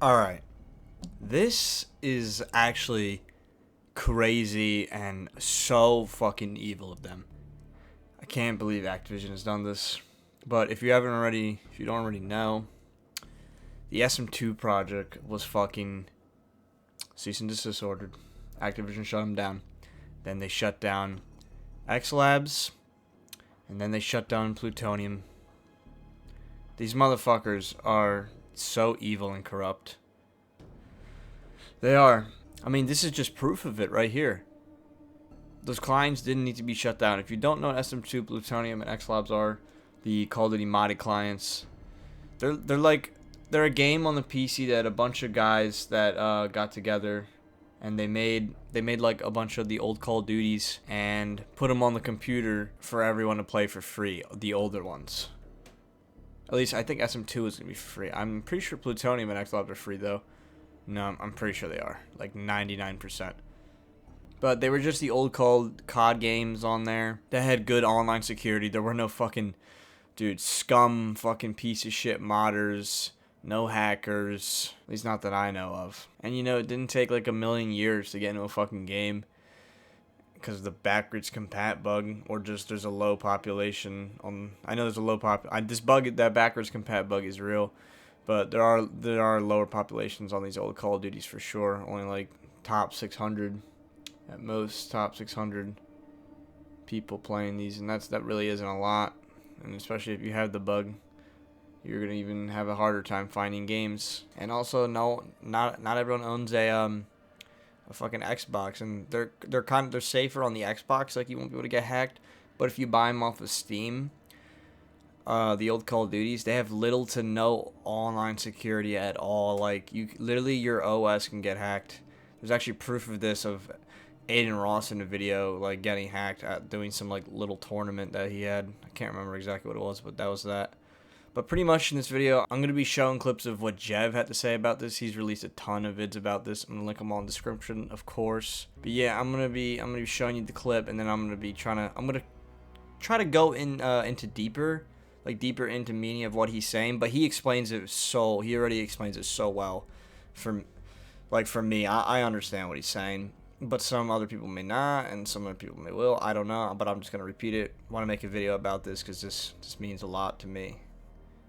Alright. This is actually crazy and so fucking evil of them. I can't believe Activision has done this. But if you don't already know, the SM2 project was fucking cease and desist ordered. Activision shut them down. Then they shut down X Labs, and then they shut down Plutonium. These motherfuckers are so evil and corrupt. They are. I mean, this is just proof of it right here. Those clients didn't need to be shut down. If you don't know what SM2, Plutonium, and X Labs are, the Call of Duty modded clients, they're a game on the PC that a bunch of guys that got together and they made like a bunch of the old Call of Duties and put them on the computer for everyone to play for free, the older ones. At least I think SM2 is going to be free. I'm pretty sure Plutonium and X Labs are free though. No, I'm pretty sure they are. Like 99%. But they were just the old COD games on there that had good online security. There were no fucking, dude, scum fucking piece of shit modders. No hackers. At least not that I know of. And you know, it didn't take like a million years to get into a fucking game. Because of the backwards compat bug. Or just there's a low population on... I know there's a low this bug, that backwards compat bug is real. But there are lower populations on these old Call of Duties for sure. Only like top 600 at most, top 600 people playing these, and that really isn't a lot. And especially if you have the bug, you're gonna even have a harder time finding games. And also, no, not everyone owns a fucking Xbox, and they're safer on the Xbox. Like you won't be able to get hacked, but if you buy them off of Steam. The old Call of Duties, they have little to no online security at all. Like, your OS can get hacked. There's actually proof of this of Aiden Ross in a video, like, getting hacked at doing some, like, little tournament that he had. I can't remember exactly what it was, but that was that. But pretty much in this video, I'm going to be showing clips of what Jev had to say about this. He's released a ton of vids about this. I'm going to link them all in the description, of course. But yeah, I'm going to be showing you the clip, and then I'm going to try to go into deeper into meaning of what he's saying, but he already explains it so well. For me, I understand what he's saying, but some other people may not, and some other people may will. I don't know, but I'm just gonna repeat it. I want to make a video about this because this means a lot to me.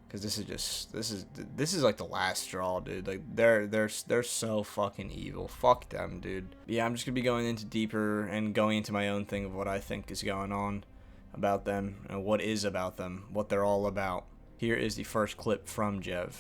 Because this is like the last straw, dude. Like they're so fucking evil. Fuck them, dude. Yeah, I'm just gonna be going into deeper and going into my own thing of what I think is going on about them and what is about them, what they're all about. Here is the first clip from Jev.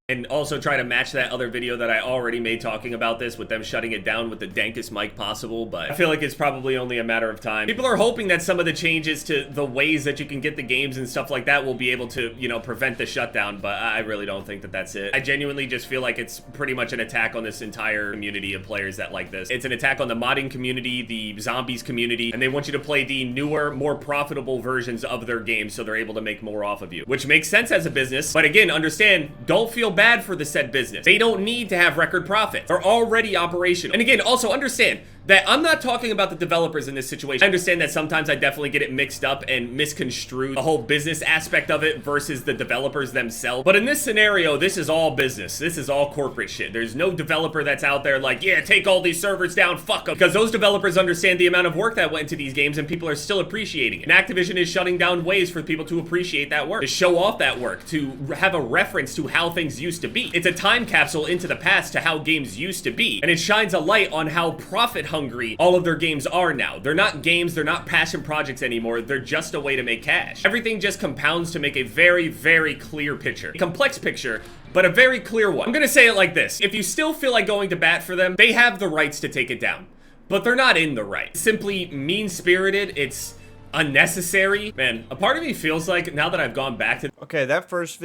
And also try to match that other video that I already made talking about this with them shutting it down with the dankest mic possible, but I feel like it's probably only a matter of time. People are hoping that some of the changes to the ways that you can get the games and stuff like that will be able to, you know, prevent the shutdown, but I really don't think that that's it. I genuinely just feel like it's pretty much an attack on this entire community of players that like this. It's an attack on the modding community, the zombies community, and they want you to play the newer, more profitable versions of their games so they're able to make more off of you, which makes sense as a business, but again, understand, don't feel bad for the said business. They don't need to have record profits. They're already operational. And again, also understand that I'm not talking about the developers in this situation. I understand that sometimes I definitely get it mixed up and misconstrued the whole business aspect of it versus the developers themselves. But in this scenario, this is all business. This is all corporate shit. There's no developer that's out there like, yeah, take all these servers down, fuck them. Because those developers understand the amount of work that went into these games and people are still appreciating it. And Activision is shutting down ways for people to appreciate that work, to show off that work, to have a reference to how things used to be. It's a time capsule into the past to how games used to be. And it shines a light on how profit hungry all of their games are now. They're not games, they're not passion projects anymore, they're just a way to make cash. Everything just compounds to make a very, very clear picture. A complex picture, but a very clear one. I'm gonna say it like this. If you still feel like going to bat for them, they have the rights to take it down. But they're not in the right. It's simply mean-spirited, it's unnecessary. Man, a part of me feels like, now that I've gone back to... Okay, that first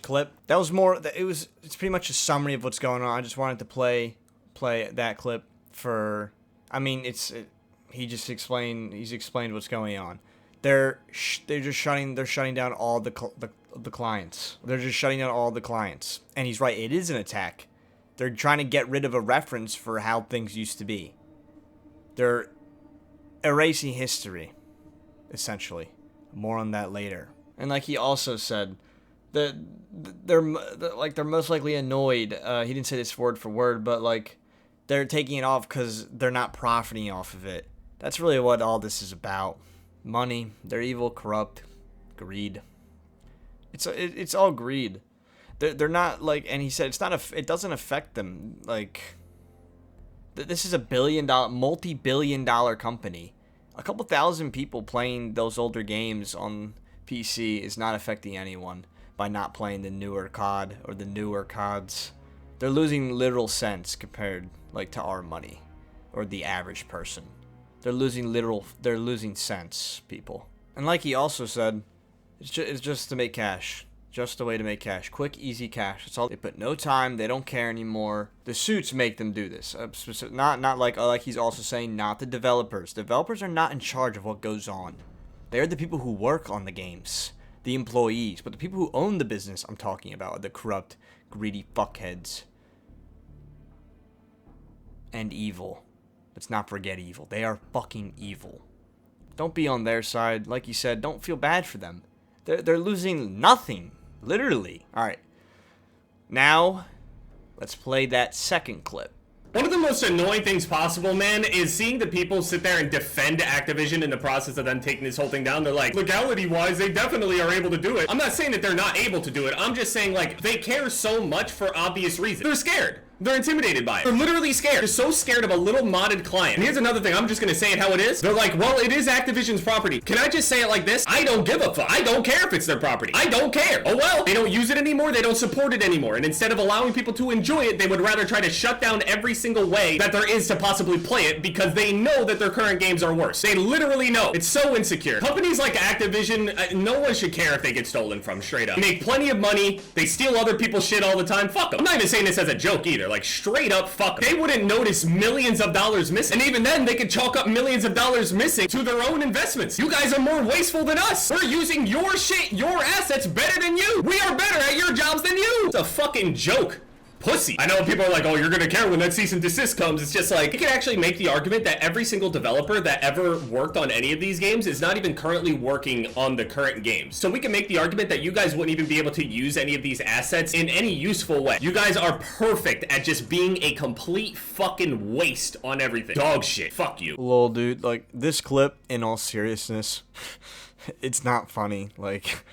clip, that was more, it's pretty much a summary of what's going on. I just wanted to play that clip for, I mean, he's explained what's going on. They're shutting down all the clients. They're just shutting down all the clients. And he's right, it is an attack. They're trying to get rid of a reference for how things used to be. They're erasing history, essentially. More on that later. And like he also said, they're like they're most likely annoyed. He didn't say this word for word, but like they're taking it off because they're not profiting off of it. That's really what all this is about. Money. They're evil, corrupt, greed. It's all greed. They're not like, and he said it doesn't affect them. Like, this is a multi-billion dollar company. A couple thousand people playing those older games on PC is not affecting anyone by not playing the newer COD or the newer CODs. They're losing literal cents compared like to our money or the average person. They're losing cents, people. And like he also said, it's just to make cash. Just a way to make cash. Quick, easy cash. That's all. They put no time. They don't care anymore. The suits make them do this. Not like he's also saying, not the developers. Developers are not in charge of what goes on. They're the people who work on the games. The employees. But the people who own the business I'm talking about are the corrupt, greedy fuckheads. And evil. Let's not forget evil. They are fucking evil. Don't be on their side. Like you said, don't feel bad for them. They're losing nothing. Literally. Alright. Now, let's play that second clip. One of the most annoying things possible, man, is seeing the people sit there and defend Activision in the process of them taking this whole thing down. They're like, legality-wise, they definitely are able to do it. I'm not saying that they're not able to do it. I'm just saying, like, they care so much for obvious reasons. They're scared. They're intimidated by it. They're literally scared. They're so scared of a little modded client. And here's another thing. I'm just gonna say it how it is. They're like, well, it is Activision's property. Can I just say it like this? I don't give a fuck. I don't care if it's their property. I don't care. Oh well. They don't use it anymore. They don't support it anymore. And instead of allowing people to enjoy it, they would rather try to shut down every single way that there is to possibly play it because they know that their current games are worse. They literally know. It's so insecure. Companies like Activision, no one should care if they get stolen from, straight up. They make plenty of money. They steal other people's shit all the time. Fuck them. I'm not even saying this as a joke either. Like, straight up, fuck them. They wouldn't notice millions of dollars missing. And even then, they could chalk up millions of dollars missing to their own investments. You guys are more wasteful than us. We're using your shit, your assets better than you. We are better at your jobs than you. It's a fucking joke. Pussy. I know people are like, oh, you're gonna care when that cease and desist comes. It's just like, you can actually make the argument that every single developer that ever worked on any of these games is not even currently working on the current games. So we can make the argument that you guys wouldn't even be able to use any of these assets in any useful way. You guys are perfect at just being a complete fucking waste on everything. Dog shit. Fuck you. Lol, dude, like, this clip, in all seriousness, it's not funny, like,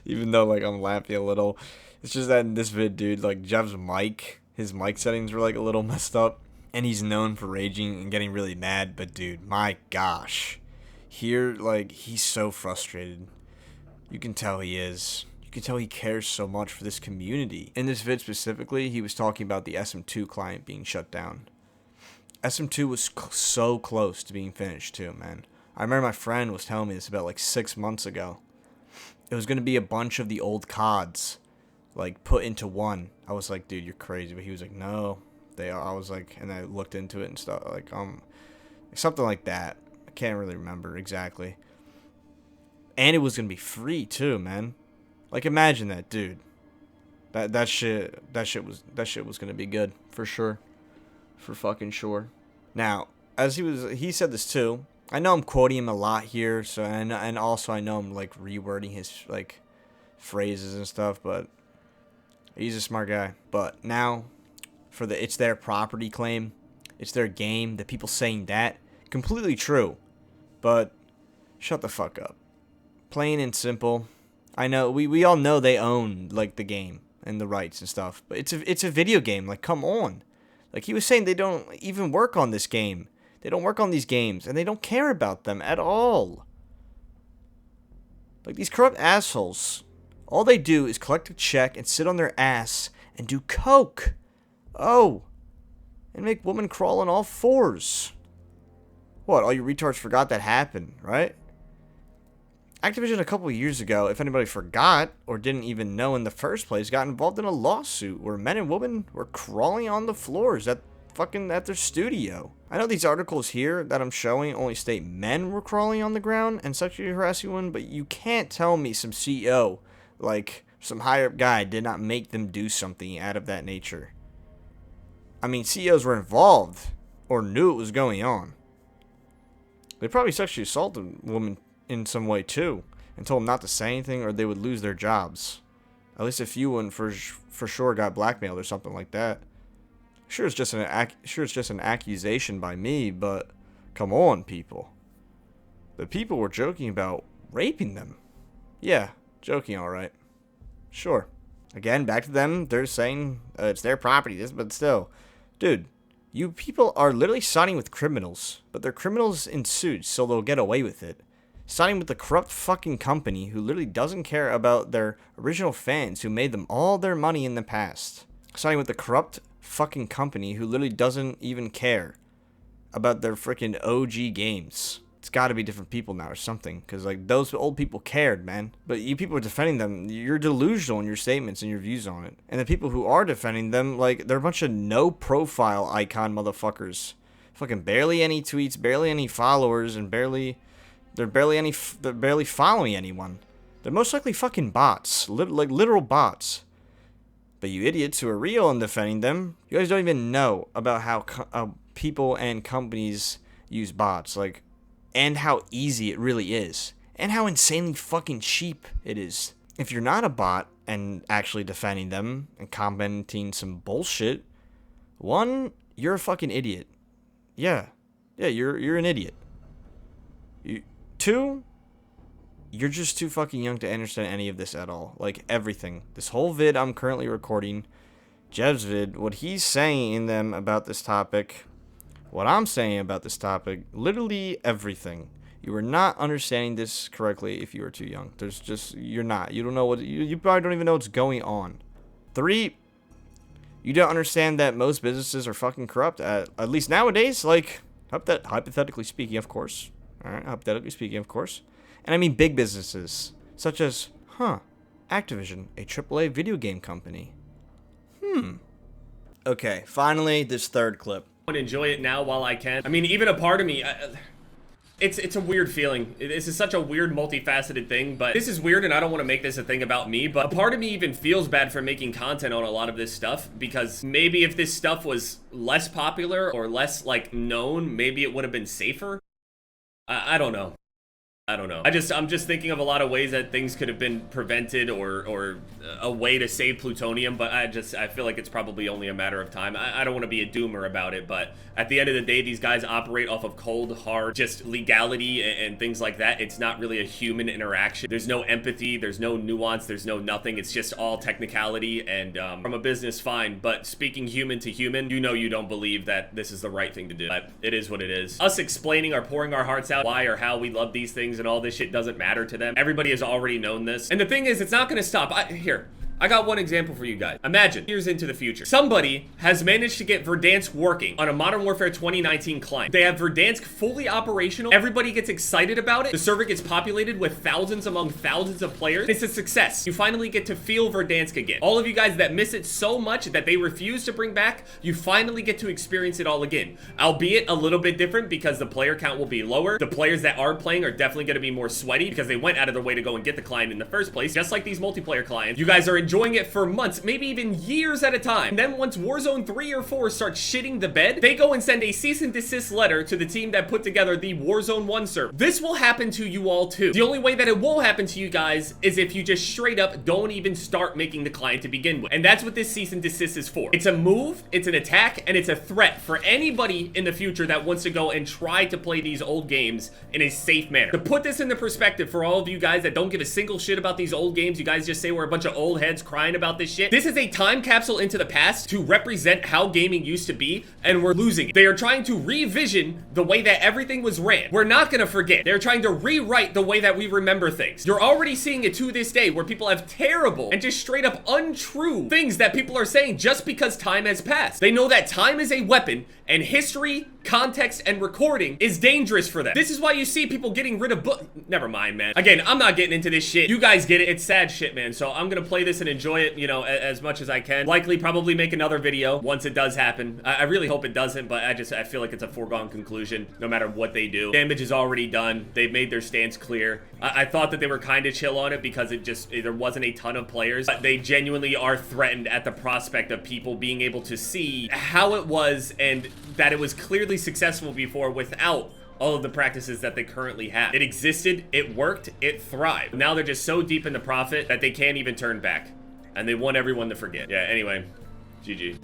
even though, like, I'm laughing a little. It's just that in this vid, dude, like, Jev's his mic settings were, like, a little messed up. And he's known for raging and getting really mad. But, dude, my gosh. Here, like, he's so frustrated. You can tell he is. You can tell he cares so much for this community. In this vid specifically, he was talking about the SM2 client being shut down. SM2 was so close to being finished, too, man. I remember my friend was telling me this about, like, 6 months ago. It was going to be a bunch of the old CODs, like, put into one. I was like, dude, you're crazy. But he was like, no, they are. I was like, and I looked into it and stuff, like, something like that. I can't really remember exactly. And it was gonna be free too, man. Like, imagine that, dude. That shit was gonna be good for sure, for fucking sure. Now, as he said this too. I know I'm quoting him a lot here, so and also I know I'm like rewording his like phrases and stuff, but he's a smart guy. But now, for the it's their property claim, it's their game, the people saying that, completely true. But shut the fuck up. Plain and simple. I know we all know they own like the game and the rights and stuff, but it's a video game. Like, come on. Like, he was saying they don't even work on this game. They don't work on these games, and they don't care about them at all. Like, these corrupt assholes, all they do is collect a check and sit on their ass and do coke. Oh. And make women crawl on all fours. What, all you retards forgot that happened, right? Activision a couple of years ago, if anybody forgot or didn't even know in the first place, got involved in a lawsuit where men and women were crawling on the floors at their studio. I know these articles here that I'm showing only state men were crawling on the ground and sexually harassing women, but you can't tell me some CEO, like some higher up guy, did not make them do something out of that nature. I mean, CEOs were involved or knew it was going on. They probably sexually assaulted women in some way too. and told them not to say anything or they would lose their jobs. At least a few one for sure got blackmailed or something like that. Sure, it's just an accusation by me, but come on, people. The people were joking about raping them. Yeah, joking, all right. Sure. Again, back to them. They're saying it's their property, but still, dude, you people are literally siding with criminals, but they're criminals in suits, so they'll get away with it. Siding with the corrupt fucking company who literally doesn't care about their original fans who made them all their money in the past. Siding with the corrupt fucking company who literally doesn't even care about their freaking OG games. It's got to be different people now or something, because like those old people cared, man. But you people are defending them. You're delusional in your statements and your views on it. And the people who are defending them, like, they're a bunch of no profile icon motherfuckers. Fucking barely any tweets, barely any followers, and they're barely following anyone. They're most likely fucking bots, like literal bots. But you idiots who are real in defending them, you guys don't even know about how people and companies use bots, like, and how easy it really is, and how insanely fucking cheap it is. If you're not a bot and actually defending them and commenting some bullshit, one, you're a fucking idiot. Yeah, you're an idiot. Two, you're just too fucking young to understand any of this at all. Like, everything. This whole vid I'm currently recording, Jev's vid, what he's saying in them about this topic, what I'm saying about this topic, literally everything. You are not understanding this correctly if you are too young. You're not. You don't know you probably don't even know what's going on. 3, you don't understand that most businesses are fucking corrupt, at least nowadays, like, hypothetically speaking, of course. Alright, hypothetically speaking, of course. And I mean big businesses, such as, Activision, a AAA video game company. Okay, finally, this third clip. And enjoy it now while I can. I mean, even a part of me, it's a weird feeling. This is such a weird, multifaceted thing, but this is weird, and I don't want to make this a thing about me, but a part of me even feels bad for making content on a lot of this stuff, because maybe if this stuff was less popular or less, like, known, maybe it would have been safer. I don't know. I'm just thinking of a lot of ways that things could have been prevented or a way to save plutonium, but I feel like it's probably only a matter of time. I don't want to be a doomer about it, but at the end of the day, these guys operate off of cold, hard, just legality and things like that. It's not really a human interaction. There's no empathy, there's no nuance, there's no nothing. It's just all technicality, and from a business, fine, but speaking human to human, you know you don't believe that this is the right thing to do. But it is what it is. Us explaining or pouring our hearts out why or how we love these things and all this shit doesn't matter to them. Everybody has already known this. And the thing is, it's not gonna stop. I got one example for you guys. Imagine, years into the future, somebody has managed to get Verdansk working on a Modern Warfare 2019 client. They have Verdansk fully operational. Everybody gets excited about it. The server gets populated with thousands among thousands of players. It's a success. You finally get to feel Verdansk again. All of you guys that miss it so much that they refuse to bring back, you finally get to experience it all again. Albeit a little bit different because the player count will be lower. The players that are playing are definitely going to be more sweaty because they went out of their way to go and get the client in the first place. Just like these multiplayer clients, you guys are enjoying it for months, maybe even years at a time. And then once Warzone 3 or 4 starts shitting the bed, they go and send a cease and desist letter to the team that put together the Warzone 1 server. This will happen to you all too. The only way that it will happen to you guys is if you just straight up don't even start making the client to begin with. And that's what this cease and desist is for. It's a move, it's an attack, and it's a threat for anybody in the future that wants to go and try to play these old games in a safe manner. To put this into perspective for all of you guys that don't give a single shit about these old games, you guys just say we're a bunch of old heads crying about this shit. This is a time capsule into the past to represent how gaming used to be, and we're losing it. They are trying to revision the way that everything was ran. We're not gonna forget. They're trying to rewrite the way that we remember things. You're already seeing it to this day where people have terrible and just straight up untrue things that people are saying just because time has passed. They know that time is a weapon, and history, context, and recording is dangerous for them. This is why you see people getting rid of never mind, man. Again, I'm not getting into this shit. You guys get it. It's sad shit, man. So I'm gonna play this and enjoy it, you know, as much as I can. Likely probably make another video once it does happen. I really hope it doesn't, but I feel like it's a foregone conclusion no matter what they do. Damage is already done. They've made their stance clear. I thought that they were kind of chill on it because there wasn't a ton of players, but they genuinely are threatened at the prospect of people being able to see how it was and that it was clearly successful before without all of the practices that they currently have. It existed, it worked, it thrived. Now they're just so deep in the profit that they can't even turn back. And they want everyone to forget. Yeah, anyway, GG.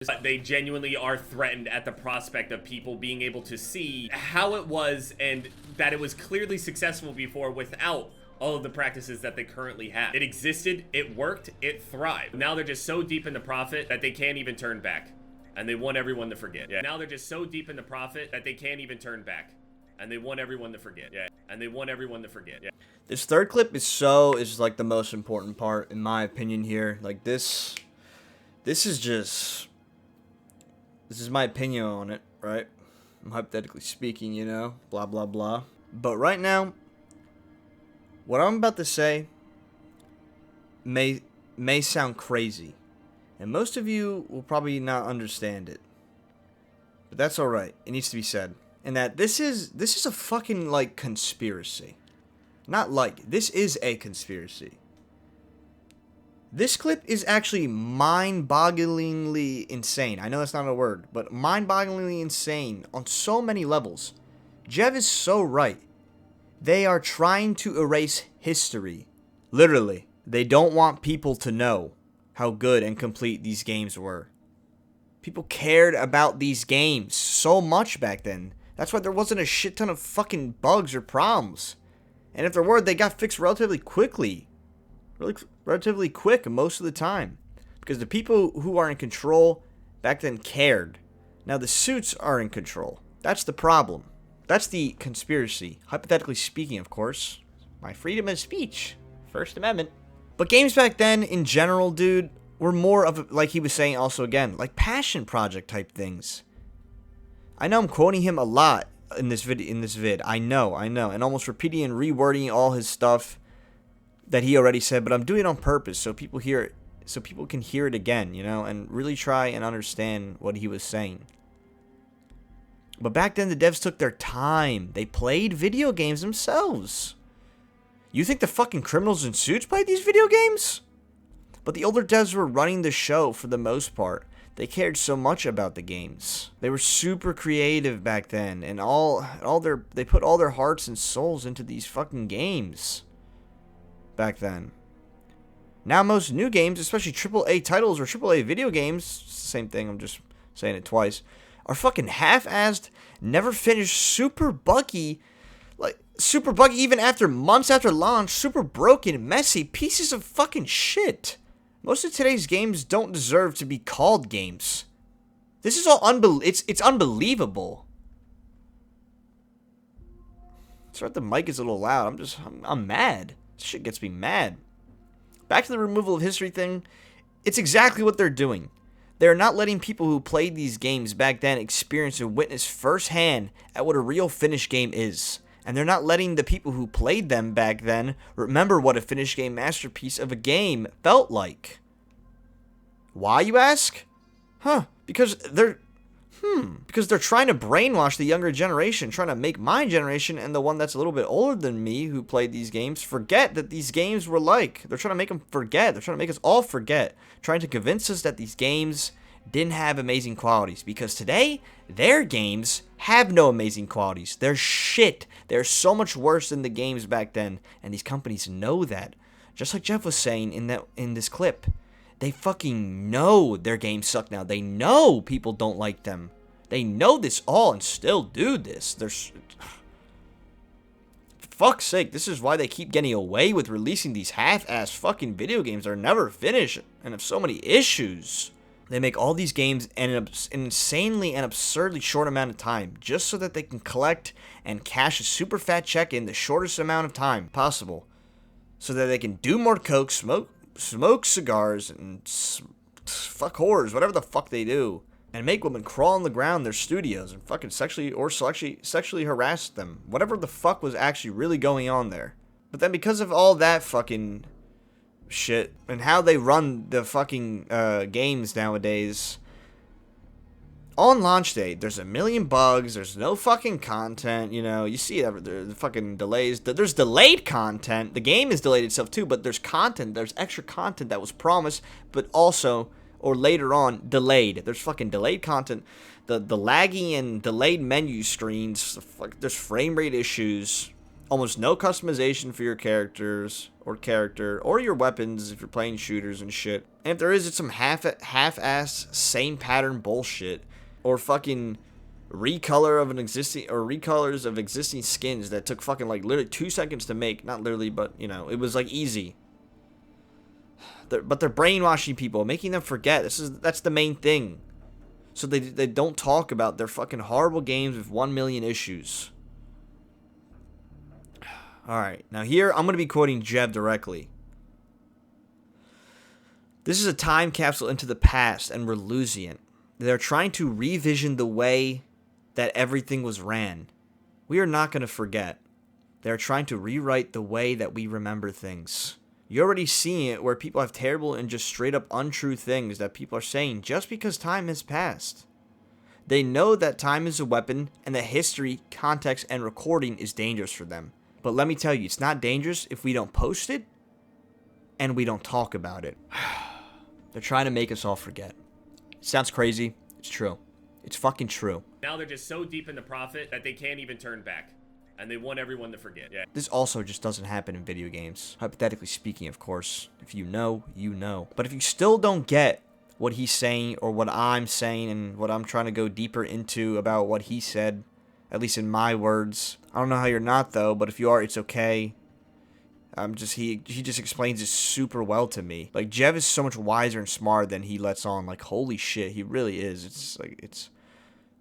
But they genuinely are threatened at the prospect of people being able to see how it was and that it was clearly successful before without all of the practices that they currently have. It existed, it worked, it thrived. Now they're just so deep in the profit that they can't even turn back. And they want everyone to forget. Yeah. Now they're just so deep in the profit that they can't even turn back. And they want everyone to forget. Yeah. And they want everyone to forget. Yeah. This third clip is like the most important part in my opinion here. Like this is just, this is my opinion on it, right? I'm hypothetically speaking, you know, blah blah blah. But right now, what I'm about to say may sound crazy, and most of you will probably not understand it. But that's all right. It needs to be said. And that this is a fucking like conspiracy. Not like, this is a conspiracy. This clip is actually mind-bogglingly insane. I know that's not a word, but mind-bogglingly insane on so many levels. Jev is so right. They are trying to erase history. Literally. They don't want people to know how good and complete these games were. People cared about these games so much back then. That's why there wasn't a shit ton of fucking bugs or problems. And if there were, they got fixed relatively quickly. Relatively quick most of the time. Because the people who are in control back then cared. Now the suits are in control. That's the problem. That's the conspiracy. Hypothetically speaking, of course. My freedom of speech. First Amendment. But games back then, in general, dude, were more of, like he was saying also again, like passion project type things. I know I'm quoting him a lot in this vid. I know. And almost repeating and rewording all his stuff that he already said, but I'm doing it on purpose so people hear it, so people can hear it again, you know, and really try and understand what he was saying. But back then, the devs took their time. They played video games themselves. You think the fucking criminals in suits played these video games? But the older devs were running the show for the most part. They cared so much about the games. They were super creative back then, and they put all their hearts and souls into these fucking games back then. Now most new games, especially AAA titles or AAA video games, same thing, I'm just saying it twice, are fucking half-assed, never finished, super buggy, like super buggy even after months after launch, super broken, messy pieces of fucking shit. Most of today's games don't deserve to be called games. This is all it's unbelievable. Sorry if the mic is a little loud. I'm mad. This shit gets me mad. Back to the removal of history thing. It's exactly what they're doing. They're not letting people who played these games back then experience and witness firsthand at what a real finished game is. And they're not letting the people who played them back then remember what a finished game masterpiece of a game felt like. Why, you ask? Because they're trying to brainwash the younger generation, trying to make my generation and the one that's a little bit older than me who played these games forget that these games were like. They're trying to make them forget. They're trying to make us all forget. Trying to convince us that these games didn't have amazing qualities. Because today, their games have no amazing qualities. They're shit. They're so much worse than the games back then. And these companies know that. Just like Jeff was saying in this clip. They fucking know their games suck now. They know people don't like them. They know this all and still do this. For fuck's sake, this is why they keep getting away with releasing these half-ass fucking video games that are never finished and have so many issues. They make all these games in an insanely and absurdly short amount of time just so that they can collect and cash a super fat check in the shortest amount of time possible. So that they can do more coke, smoke cigars, and fuck whores, whatever the fuck they do. And make women crawl on the ground in their studios and fucking sexually harass them. Whatever the fuck was actually really going on there. But then because of all that fucking shit and how they run the fucking games nowadays, on launch date, there's a million bugs, there's no fucking content, you know, you see the fucking delays, there's delayed content, the game is delayed itself too, but there's content, there's extra content that was promised, but also, or later on delayed. There's fucking delayed content. The laggy and delayed menu screens. There's frame rate issues. Almost no customization for your characters or character or your weapons if you're playing shooters and shit. And if there is, it's some half-ass same pattern bullshit or fucking recolors of existing skins that took fucking like literally 2 seconds to make. Not literally, but you know, it was like easy. But they're brainwashing people, making them forget. That's the main thing. So they don't talk about their fucking horrible games with 1 million issues. Alright, now here I'm going to be quoting Jev directly. This is a time capsule into the past, and we're losing it. They're trying to revision the way that everything was ran. We are not going to forget. They're trying to rewrite the way that we remember things. You're already seeing it where people have terrible and just straight up untrue things that people are saying just because time has passed. They know that time is a weapon and that history, context, and recording is dangerous for them. But let me tell you, it's not dangerous if we don't post it and we don't talk about it. They're trying to make us all forget. It sounds crazy. It's true. It's fucking true. Now they're just so deep in the profit that they can't even turn back. And they want everyone to forget. Yeah. This also just doesn't happen in video games. Hypothetically speaking, of course. If you know, you know. But if you still don't get what he's saying or what I'm saying and what I'm trying to go deeper into about what he said, at least in my words. I don't know how you're not, though, but if you are, it's okay. He just explains it super well to me. Like, Jev is so much wiser and smarter than he lets on. Like, holy shit, he really is. It's like, it's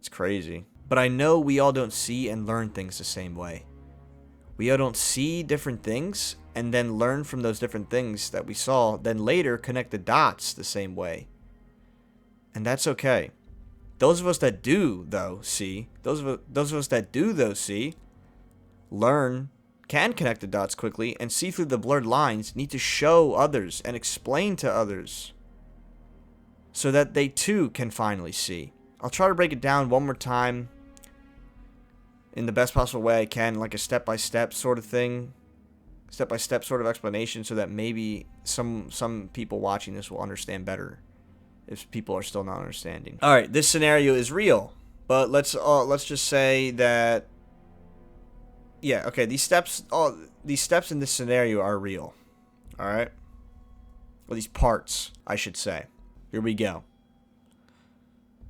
crazy. But I know we all don't see and learn things the same way. We all don't see different things and then learn from those different things that we saw, then later connect the dots the same way. And that's okay. Those of us that do, though, see, learn, can connect the dots quickly, and see through the blurred lines, need to show others and explain to others so that they too can finally see. I'll try to break it down one more time in the best possible way I can, like a step-by-step sort of thing, step-by-step sort of explanation, so that maybe some people watching this will understand better. If people are still not understanding. All right, this scenario is real, but let's just say that, yeah, okay, these steps in this scenario are real. All right, well, these parts, I should say. Here we go.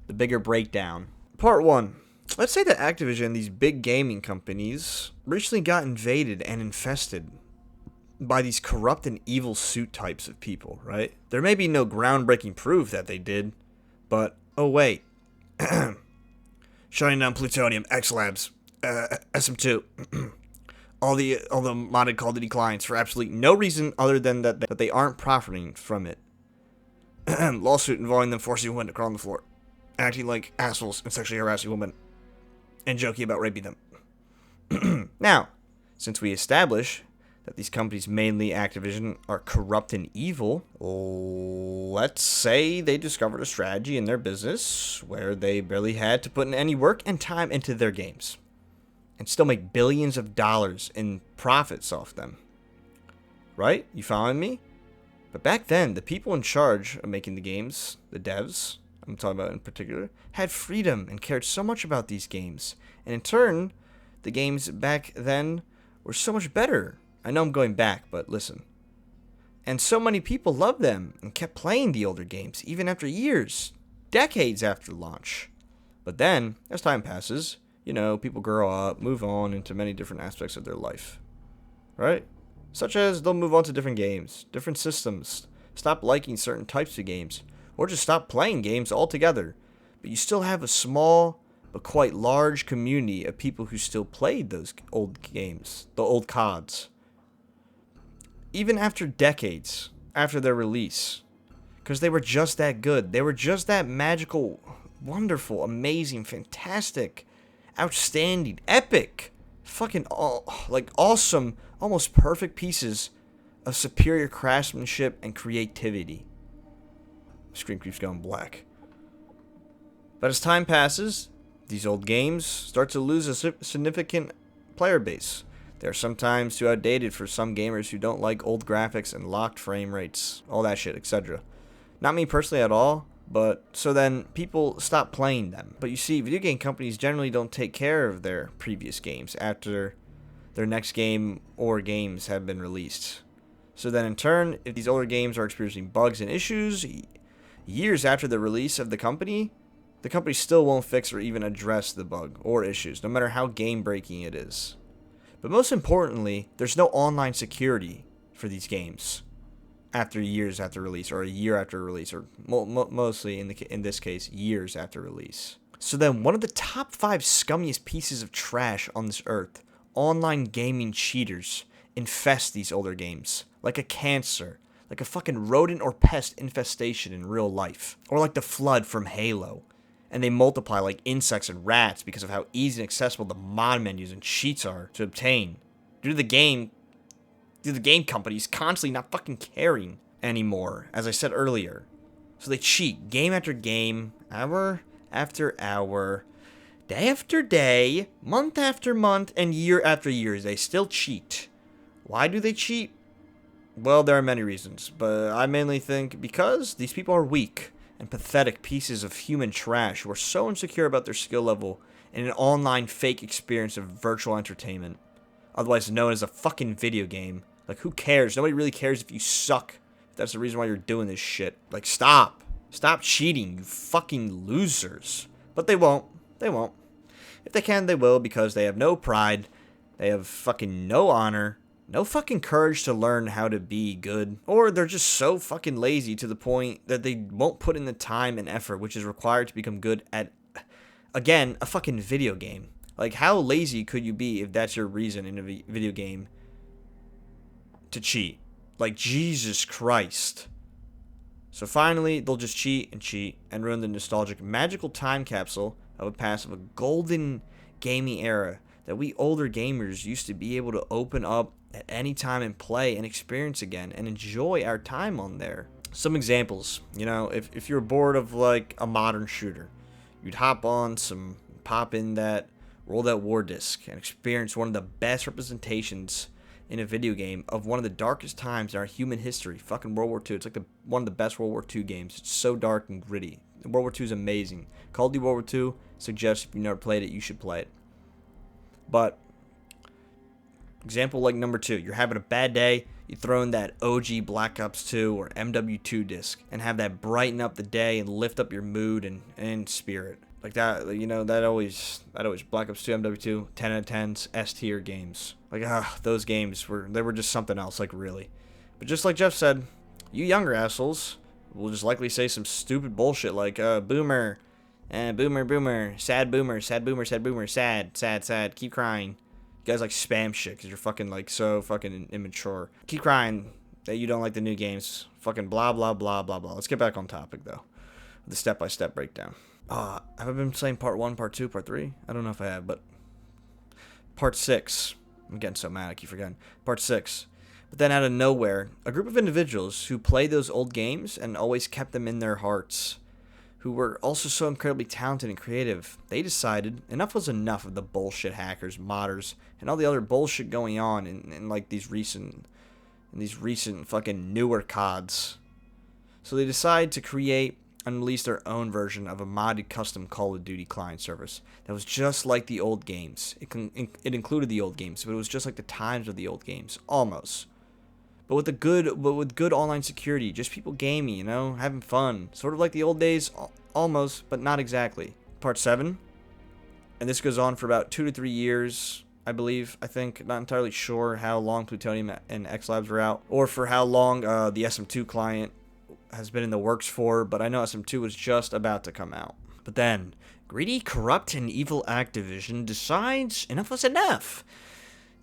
The bigger breakdown. Part 1. Let's say that Activision, these big gaming companies, recently got invaded and infested by these corrupt and evil suit types of people, right? There may be no groundbreaking proof that they did, but, oh wait. Shutting down Plutonium, X-Labs, SM2, all the modded Call of Duty clients for absolutely no reason other than that they aren't profiting from it. Lawsuit involving them forcing women to crawl on the floor, acting like assholes and sexually harassing women, and joking about raping them. Now, since we establish that these companies, mainly Activision, are corrupt and evil, let's say they discovered a strategy in their business where they barely had to put in any work and time into their games and still make billions of dollars in profits off them. Right? You following me? But back then, the people in charge of making the games, the devs, I'm talking about in particular, had freedom and cared so much about these games. And in turn, the games back then were so much better. I know I'm going back, but listen. And so many people loved them and kept playing the older games, even after years, decades after launch. But then, as time passes, you know, people grow up, move on into many different aspects of their life. Right? Such as they'll move on to different games, different systems, stop liking certain types of games, or just stop playing games altogether. But you still have a small but quite large community of people who still played those old games, the old CODs. Even after decades after their release, because they were just that good. They were just that magical, wonderful, amazing, fantastic, outstanding, epic, fucking awesome, almost perfect pieces of superior craftsmanship and creativity. Screen keeps going black. But as time passes, these old games start to lose a significant player base. They're sometimes too outdated for some gamers who don't like old graphics and locked frame rates, all that shit, etc. Not me personally at all, but so then people stop playing them. But you see, video game companies generally don't take care of their previous games after their next game or games have been released. So then in turn, if these older games are experiencing bugs and issues years after the release of the company still won't fix or even address the bug or issues, no matter how game-breaking it is. But most importantly, there's no online security for these games after years after release, or a year after release, or mostly in this case, years after release. So then one of the top 5 scummiest pieces of trash on this earth, online gaming cheaters, infest these older games like a cancer, like a fucking rodent or pest infestation in real life, or like the Flood from Halo. And they multiply like insects and rats because of how easy and accessible the mod menus and cheats are to obtain. Due to the game companies constantly not fucking caring anymore, as I said earlier. So they cheat game after game, hour after hour, day after day, month after month, and year after year. They still cheat. Why do they cheat? Well, there are many reasons, but I mainly think because these people are weak and pathetic pieces of human trash who are so insecure about their skill level in an online fake experience of virtual entertainment, otherwise known as a fucking video game. Like, who cares? Nobody really cares if you suck. If that's the reason why you're doing this shit. Like, stop. Stop cheating, you fucking losers. But they won't. They won't. If they can, they will, because they have no pride. They have fucking no honor. No fucking courage to learn how to be good. Or they're just so fucking lazy to the point that they won't put in the time and effort which is required to become good at, again, a fucking video game. Like, how lazy could you be if that's your reason in a video game to cheat? Like, Jesus Christ. So finally, they'll just cheat and ruin the nostalgic magical time capsule of a past of a golden gaming era that we older gamers used to be able to open up at any time and play and experience again and enjoy our time on there. Some examples, you know, if you're bored of like a modern shooter, you'd hop on pop in that World at War disc and experience one of the best representations in a video game of one of the darkest times in our human history, fucking World War II. It's like one of the best World War II games. It's so dark and gritty. World War II is amazing. Call of Duty World War II suggests if you've never played it, you should play it. But example like number 2, you're having a bad day, you throw in that OG Black Ops 2 or MW2 disc and have that brighten up the day and lift up your mood and spirit. Like that, you know, that always Black Ops 2, MW2, 10 out of 10s, S tier games. Like, those games were just something else, like, really. But just like Jeff said, you younger assholes will just likely say some stupid bullshit like, boomer, boomer, sad boomer, sad boomer, sad boomer, sad, keep crying. You guys like spam shit because you're fucking like so fucking immature. Keep crying that you don't like the new games. Fucking blah, blah, blah, blah, blah. Let's get back on topic, though. The step-by-step breakdown. Have I been saying part 1, part 2, part 3? I don't know if I have, but part 6. I'm getting so mad I keep forgetting. Part 6. But then out of nowhere, a group of individuals who played those old games and always kept them in their hearts, who were also so incredibly talented and creative, they decided enough was enough of the bullshit hackers, modders, and all the other bullshit going on in like these recent fucking newer CODs. So they decided to create and release their own version of a modded custom Call of Duty client service that was just like the old games. It included the old games, but it was just like the times of the old games, almost. But with good online security, just people gaming, you know, having fun, sort of like the old days, almost, but not exactly. Part 7, and this goes on for about 2 to 3 years, I think, not entirely sure how long Plutonium and X Labs were out, or for how long the SM2 client has been in the works for, but I know SM2 was just about to come out. But then, greedy, corrupt, and evil Activision decides enough was enough.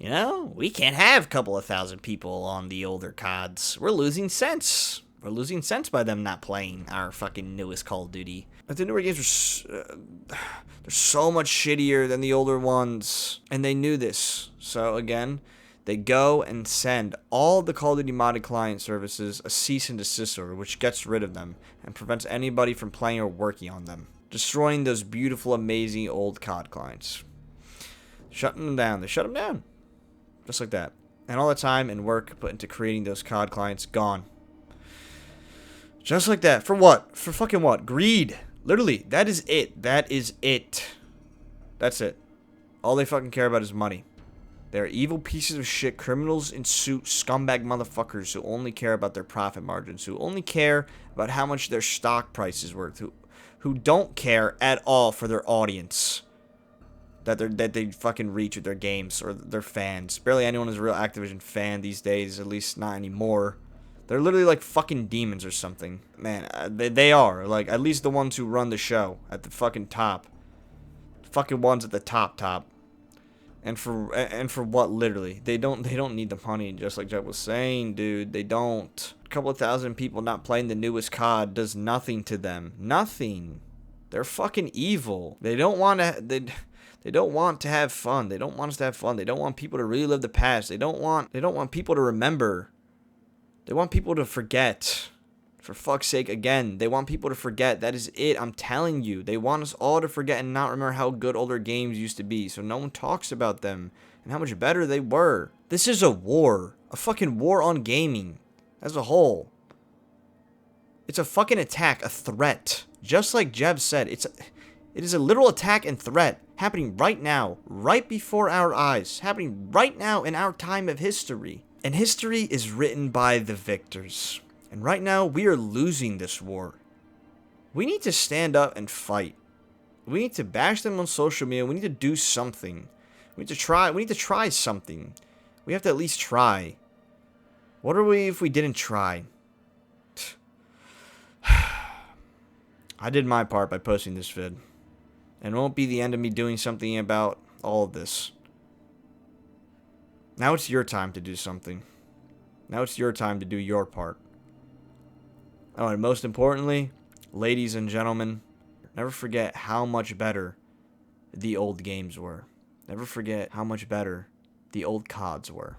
You know, we can't have a couple of thousand people on the older CODs. We're losing sense. We're losing sense by them not playing our fucking newest Call of Duty. But the newer games are they're so much shittier than the older ones, and they knew this. So again, they go and send all the Call of Duty modded client services a cease and desist order, which gets rid of them and prevents anybody from playing or working on them, destroying those beautiful, amazing old COD clients. Shutting them down. They shut them down. Just like that. And all the time and work put into creating those COD clients, gone. Just like that. For what? For fucking what? Greed. Literally, that is it. That is it. That's it. All they fucking care about is money. They're evil pieces of shit, criminals in suits, scumbag motherfuckers who only care about their profit margins, who only care about how much their stock price is worth, who don't care at all for their audience that they fucking reach with their games or their fans. Barely anyone is a real Activision fan these days, at least not anymore. They're literally like fucking demons or something. Man, they are. Like, at least the ones who run the show at the fucking top. Fucking ones at the top. And for what, literally? They don't need the money, just like Jeff was saying, dude. They don't. A couple of thousand people not playing the newest COD does nothing to them. Nothing. They're fucking evil. They don't want to they don't want to have fun. They don't want us to have fun. They don't want people to relive the past. They don't want people to remember. They want people to forget. For fuck's sake, again, they want people to forget. That is it. I'm telling you. They want us all to forget and not remember how good older games used to be. So no one talks about them and how much better they were. This is a war. A fucking war on gaming as a whole. It's a fucking attack. A threat. Just like Jeb said, it is a literal attack and threat happening right now. Right before our eyes. Happening right now in our time of history. And history is written by the victors. And right now, we are losing this war. We need to stand up and fight. We need to bash them on social media. We need to do something. We need to try something. We have to at least try. What are we if we didn't try? I did my part by posting this vid. And it won't be the end of me doing something about all of this. Now it's your time to do something. Now it's your time to do your part. Oh, and most importantly, ladies and gentlemen, never forget how much better the old games were. Never forget how much better the old CODs were.